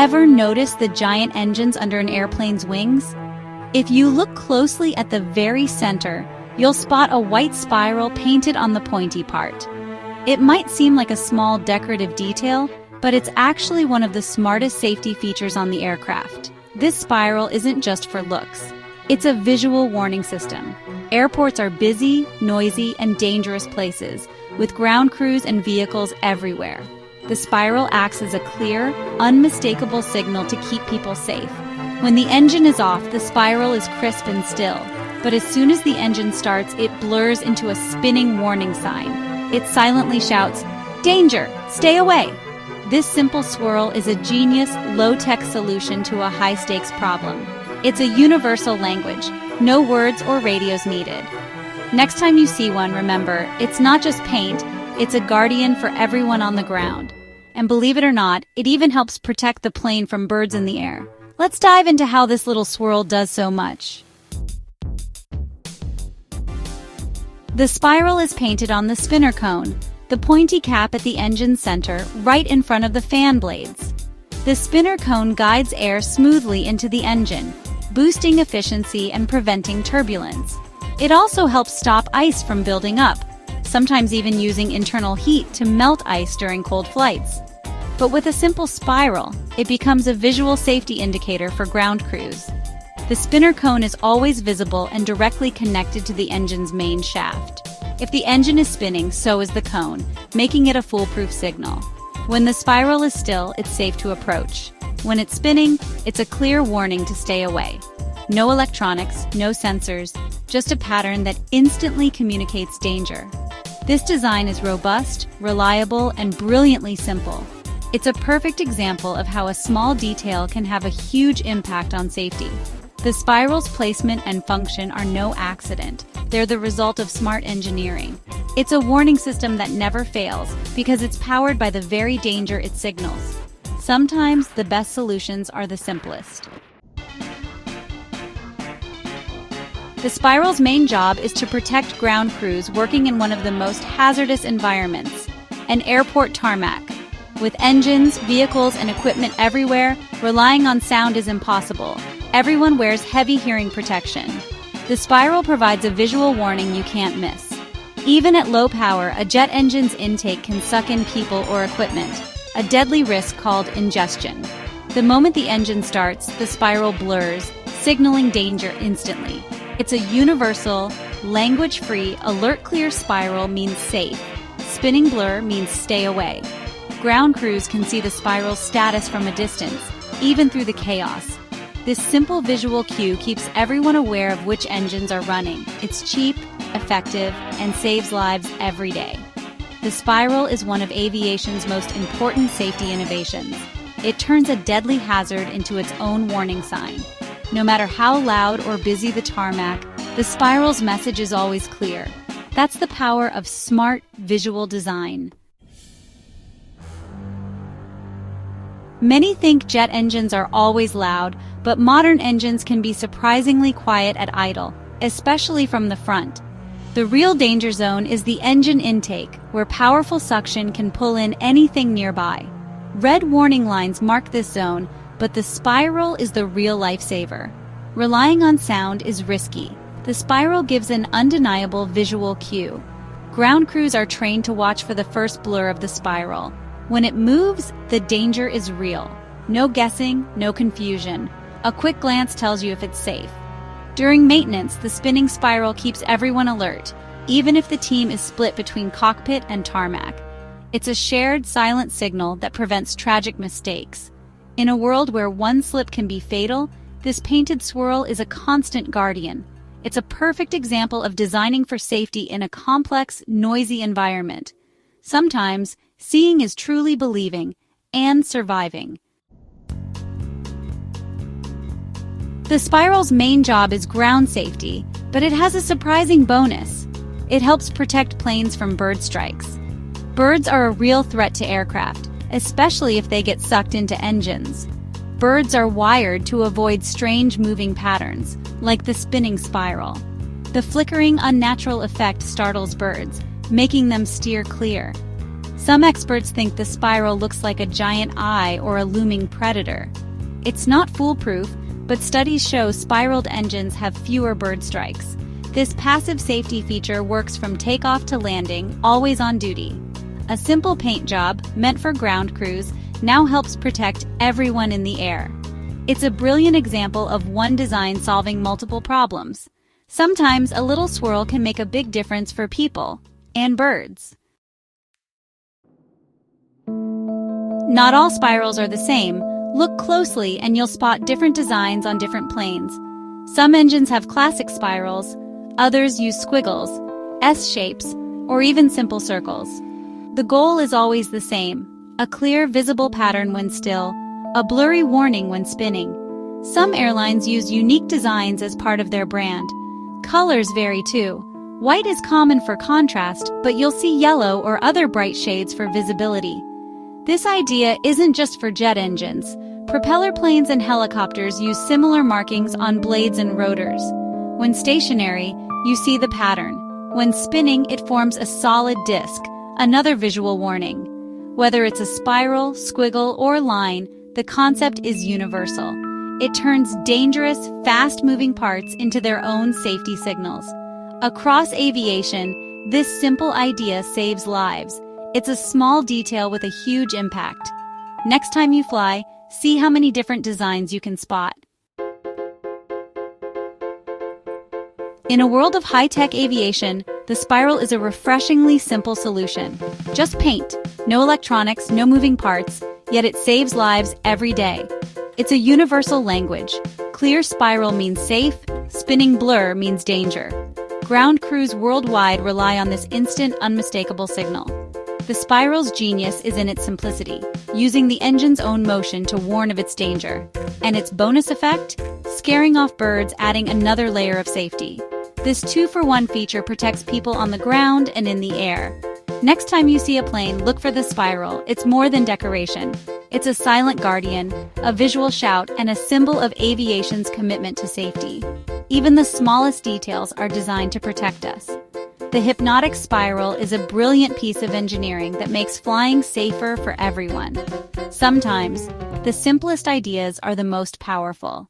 Ever notice the giant engines under an airplane's wings? If you look closely at the very center, you'll spot a white spiral painted on the pointy part. It might seem like a small decorative detail, but it's actually one of the smartest safety features on the aircraft. This spiral isn't just for looks. It's a visual warning system. Airports are busy, noisy, and dangerous places, with ground crews and vehicles everywhere. The spiral acts as a clear, unmistakable signal to keep people safe. When the engine is off, the spiral is crisp and still, but as soon as the engine starts, it blurs into a spinning warning sign. It silently shouts, "Danger! Stay away!" This simple swirl is a genius, low-tech solution to a high-stakes problem. It's a universal language, no words or radios needed. Next time you see one, remember, it's not just paint, it's a guardian for everyone on the ground. And believe it or not, it even helps protect the plane from birds in the air. Let's dive into how this little swirl does so much. The spiral is painted on the spinner cone, the pointy cap at the engine's center, right in front of the fan blades. The spinner cone guides air smoothly into the engine, boosting efficiency and preventing turbulence. It also helps stop ice from building up, sometimes even using internal heat to melt ice during cold flights. But with a simple spiral, it becomes a visual safety indicator for ground crews. The spinner cone is always visible and directly connected to the engine's main shaft. If the engine is spinning, so is the cone, making it a foolproof signal. When the spiral is still, it's safe to approach. When it's spinning, it's a clear warning to stay away. No electronics, no sensors, just a pattern that instantly communicates danger. This design is robust, reliable, and brilliantly simple. It's a perfect example of how a small detail can have a huge impact on safety. The spiral's placement and function are no accident. They're the result of smart engineering. It's a warning system that never fails because it's powered by the very danger it signals. Sometimes the best solutions are the simplest. The spiral's main job is to protect ground crews working in one of the most hazardous environments, an airport tarmac. With engines, vehicles, and equipment everywhere, relying on sound is impossible. Everyone wears heavy hearing protection. The spiral provides a visual warning you can't miss. Even at low power, a jet engine's intake can suck in people or equipment, a deadly risk called ingestion. The moment the engine starts, the spiral blurs, signaling danger instantly. It's a universal, language-free, alert-clear spiral means safe. Spinning blur means stay away. Ground crews can see the spiral's status from a distance, even through the chaos. This simple visual cue keeps everyone aware of which engines are running. It's cheap, effective, and saves lives every day. The spiral is one of aviation's most important safety innovations. It turns a deadly hazard into its own warning sign. No matter how loud or busy the tarmac, the spiral's message is always clear. That's the power of smart visual design. Many think jet engines are always loud, but modern engines can be surprisingly quiet at idle, especially from the front. The real danger zone is the engine intake, where powerful suction can pull in anything nearby. Red warning lines mark this zone, but the spiral is the real lifesaver. Relying on sound is risky. The spiral gives an undeniable visual cue. Ground crews are trained to watch for the first blur of the spiral. When it moves, the danger is real. No guessing, no confusion. A quick glance tells you if it's safe. During maintenance, the spinning spiral keeps everyone alert, even if the team is split between cockpit and tarmac. It's a shared, silent signal that prevents tragic mistakes. In a world where one slip can be fatal, this painted swirl is a constant guardian. It's a perfect example of designing for safety in a complex, noisy environment. Sometimes, seeing is truly believing and surviving. The spiral's main job is ground safety, but it has a surprising bonus. It helps protect planes from bird strikes. Birds are a real threat to aircraft, especially if they get sucked into engines. Birds are wired to avoid strange moving patterns, like the spinning spiral. The flickering, unnatural effect startles birds, making them steer clear. Some experts think the spiral looks like a giant eye or a looming predator. It's not foolproof, but studies show spiraled engines have fewer bird strikes. This passive safety feature works from takeoff to landing, always on duty. A simple paint job, meant for ground crews, now helps protect everyone in the air. It's a brilliant example of one design solving multiple problems. Sometimes a little swirl can make a big difference for people and birds. Not all spirals are the same. Look closely and you'll spot different designs on different planes. Some engines have classic spirals, others use squiggles, S-shapes, or even simple circles. The goal is always the same: a clear, visible pattern when still, a blurry warning when spinning. Some airlines use unique designs as part of their brand. Colors vary too. White is common for contrast, but you'll see yellow or other bright shades for visibility. This idea isn't just for jet engines. Propeller planes and helicopters use similar markings on blades and rotors. When stationary, you see the pattern. When spinning, it forms a solid disc, another visual warning. Whether it's a spiral, squiggle, or line, the concept is universal. It turns dangerous, fast-moving parts into their own safety signals. Across aviation, this simple idea saves lives. It's a small detail with a huge impact. Next time you fly, see how many different designs you can spot. In a world of high-tech aviation, the spiral is a refreshingly simple solution. Just paint, no electronics, no moving parts, yet it saves lives every day. It's a universal language. Clear spiral means safe, spinning blur means danger. Ground crews worldwide rely on this instant, unmistakable signal. The spiral's genius is in its simplicity, using the engine's own motion to warn of its danger. And its bonus effect? Scaring off birds, adding another layer of safety. This 2-for-1 feature protects people on the ground and in the air. Next time you see a plane, look for the spiral. It's more than decoration. It's a silent guardian, a visual shout, and a symbol of aviation's commitment to safety. Even the smallest details are designed to protect us. The Hypnotic spiral is a brilliant piece of engineering that makes flying safer for everyone. Sometimes, the simplest ideas are the most powerful.